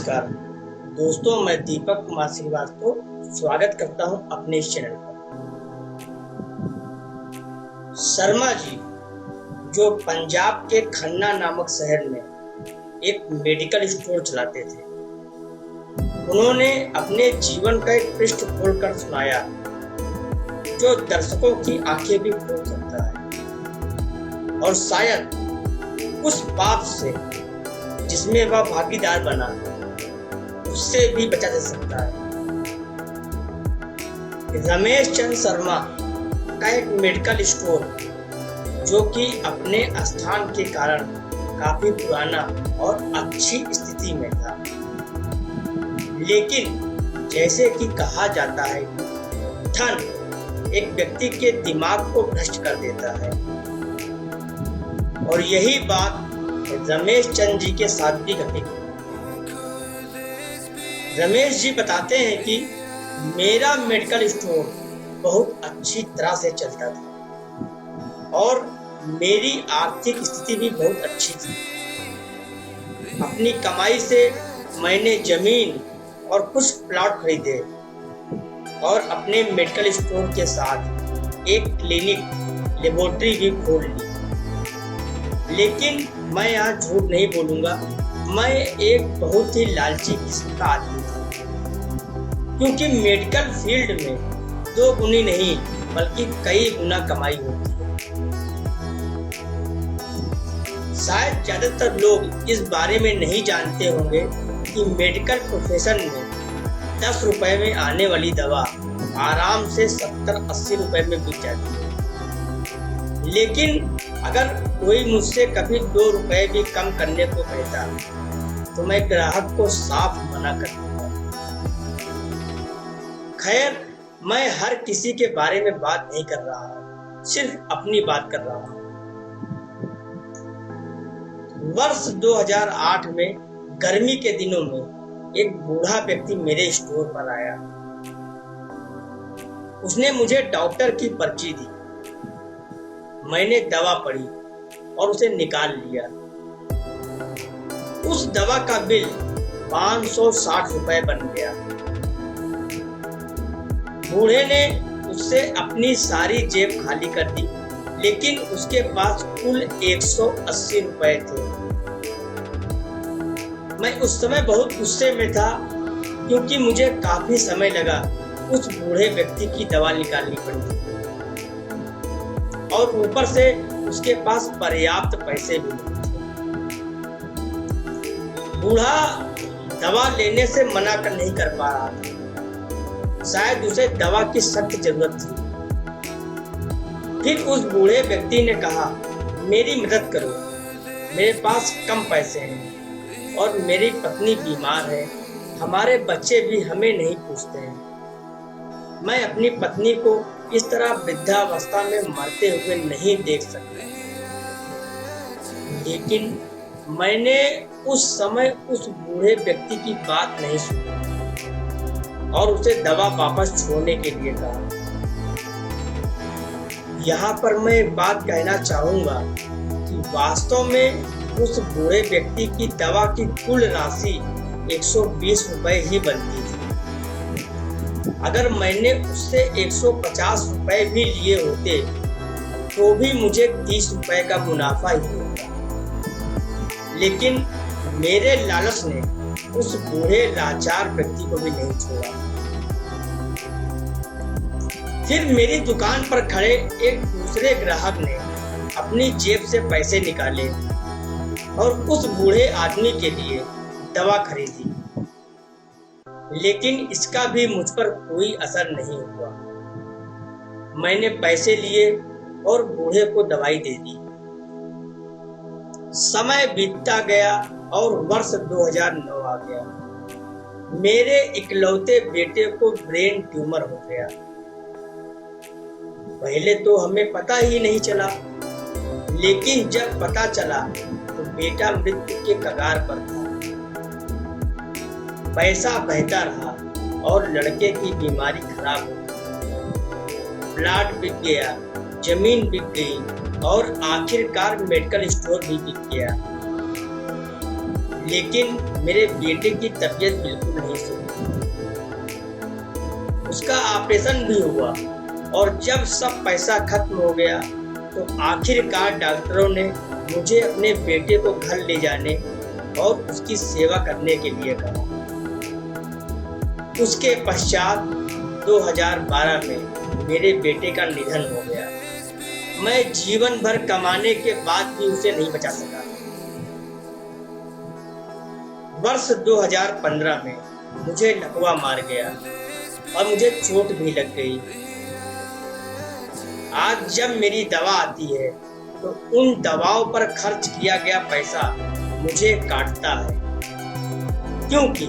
नमस्कार दोस्तों, मैं दीपक कुमार श्रीवास्तव स्वागत करता हूं अपने इस चैनल पर। शर्मा जी जो पंजाब के खन्ना नामक शहर में एक मेडिकल स्टोर चलाते थे, उन्होंने अपने जीवन का एक पृष्ठ खोलकर सुनाया जो दर्शकों की आंखें भी खोल सकता है और शायद उस पाप से जिसमें वह भागीदार बना उससे भी बचा जा सकता है। रमेश चंद्र शर्मा का एक मेडिकल स्टोर जो कि अपने स्थान के कारण काफी पुराना और अच्छी स्थिति में था, लेकिन जैसे कि कहा जाता है धन एक व्यक्ति के दिमाग को भ्रष्ट कर देता है, और यही बात रमेश चंद्र जी के साथ भी घटी। रमेश जी बताते हैं कि मेरा मेडिकल स्टोर बहुत अच्छी तरह से चलता था और मेरी आर्थिक स्थिति भी बहुत अच्छी थी। अपनी कमाई से मैंने जमीन और कुछ प्लॉट खरीदे और अपने मेडिकल स्टोर के साथ एक क्लिनिक लेबोरेटरी भी खोल ली। लेकिन मैं यहाँ झूठ नहीं बोलूँगा, मैं एक बहुत ही लालची किस्म का आदमी था, क्योंकि मेडिकल फील्ड में दो गुनी नहीं बल्कि कई गुना कमाई होती है। शायद ज्यादातर लोग इस बारे में नहीं जानते होंगे कि मेडिकल प्रोफेशन में 10 रुपए में आने वाली दवा आराम से 70-80 रुपए में बिक जाती है। लेकिन अगर कोई मुझसे कभी 2 रुपए भी कम करने को कहता तो मैं ग्राहक को साफ मना कर देता। खैर, मैं हर किसी के बारे में बात नहीं कर रहा हूँ, सिर्फ अपनी बात कर रहा हूँ। वर्ष 2008 में गर्मी के दिनों में एक बूढ़ा व्यक्ति मेरे स्टोर पर आया। उसने मुझे डॉक्टर की पर्ची दी। मैंने दवा पढ़ी और उसे निकाल लिया। उस दवा का बिल 560 रुपए बन गया। बूढ़े ने उससे अपनी सारी जेब खाली कर दी, लेकिन उसके पास कुल 180 रुपए थे। मैं उस समय बहुत गुस्से में था, क्योंकि मुझे काफी समय लगा उस बूढ़े व्यक्ति की दवा निकालनी पड़ी और ऊपर से उसके पास पर्याप्त पैसे भी नहीं थे। बूढ़ा दवा लेने से मना कर नहीं कर पा रहा था, शायद उसे दवा की सख्त जरूरत थी। फिर उस बूढ़े व्यक्ति ने कहा, मेरी मदद करो, मेरे पास कम पैसे हैं और मेरी पत्नी बीमार है, हमारे बच्चे भी हमें नहीं पूछते हैं। मैं अपनी पत्नी को इस तरह वृद्धावस्था में मरते हुए नहीं देख सकता। लेकिन मैंने उस समय उस बूढ़े व्यक्ति की बात नहीं सुनी और उसे दवा वापस छोड़ने के लिए कहा। यहाँ पर मैं एक बात कहना चाहूंगा कि वास्तव में उस बूढ़े व्यक्ति की दवा की कुल राशि 120 रुपए ही बनती थी। अगर मैंने उससे 150 रुपए भी लिए होते तो भी मुझे 30 रुपए का मुनाफा ही होता। लेकिन मेरे लालच ने उस बूढ़े लाचार व्यक्ति को भी नहीं छोड़ा। फिर मेरी दुकान पर खड़े एक दूसरे ग्राहक ने अपनी जेब से पैसे निकाले और उस बूढ़े आदमी के लिए दवा खरीदी, लेकिन इसका भी मुझ पर कोई असर नहीं हुआ। मैंने पैसे लिए और बूढ़े को दवाई दे दी। समय बीतता गया और वर्ष 2009 आ गया। मेरे इकलौते बेटे को ब्रेन ट्यूमर हो गया। पहले तो हमें पता ही नहीं चला, लेकिन जब पता चला तो बेटा मृत्यु के कगार पर था। पैसा बहता रहा और लड़के की बीमारी खराब हो गई। प्लाट बिक गया, जमीन बिक गई और आखिरकार मेडिकल स्टोर भी बिक गया। लेकिन मेरे बेटे की तबीयत बिल्कुल नहीं सुधरी। उसका ऑपरेशन भी हुआ और जब सब पैसा खत्म हो गया तो आखिरकार डॉक्टरों ने मुझे अपने बेटे को घर ले जाने और उसकी सेवा करने के लिए कहा। उसके पश्चात 2012 में मेरे बेटे का निधन हो गया। मैं जीवन भर कमाने के बाद भी उसे नहीं बचा सका। वर्ष 2015 में मुझे लकवा मार गया और मुझे चोट भी लग गई। आज जब मेरी दवा आती है तो उन दवाओं पर खर्च किया गया पैसा मुझे काटता है, क्योंकि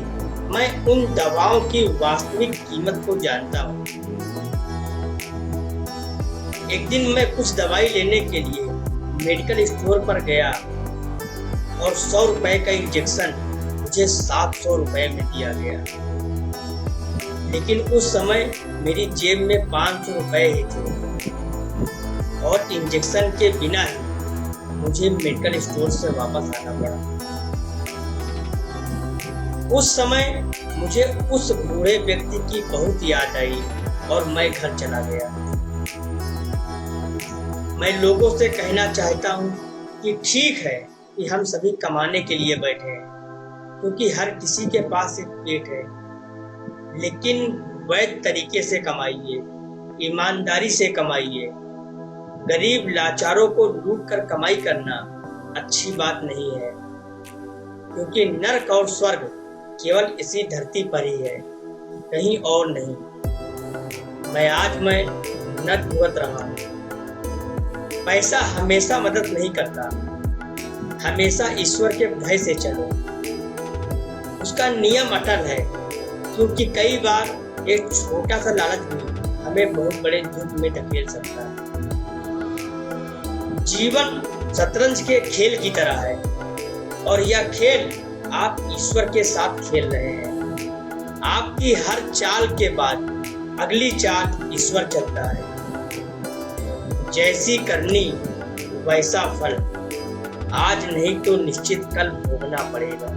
मैं उन दवाओं की वास्तविक कीमत को जानता हूँ। एक दिन मैं कुछ दवाई लेने के लिए मेडिकल स्टोर पर गया और 100 रुपए का इंजेक्शन मुझे 700 रुपए में दिया गया, लेकिन उस समय मेरी जेब में 500 रुपए ही थे और इंजेक्शन के बिना ही मुझे मेडिकल स्टोर से वापस आना पड़ा। उस समय मुझे उस बूढ़े व्यक्ति की बहुत याद आई और मैं घर चला गया। मैं लोगों से कहना चाहता हूँ कि ठीक है कि हम सभी कमाने के लिए बैठे हैं, क्योंकि हर किसी के पास एक पेट है, लेकिन वैध तरीके से कमाइए, ईमानदारी से कमाइए। गरीब लाचारों को लूट कर कमाई करना अच्छी बात नहीं है, क्योंकि नर्क और स्वर्ग केवल इसी धरती पर ही है, कहीं और नहीं। मैं नर्क भुगत रहा हूँ। पैसा हमेशा मदद नहीं करता, हमेशा ईश्वर के भय से चलो। उसका नियम अटल है, क्योंकि कई बार एक छोटा सा लालच भी हमें बहुत बड़े दुख में धकेल सकता है। जीवन शतरंज के खेल की तरह है और यह खेल आप ईश्वर के साथ खेल रहे हैं। आपकी हर चाल के बाद अगली चाल ईश्वर चलता है। जैसी करनी वैसा फल, आज नहीं तो निश्चित कल भोगना पड़ेगा।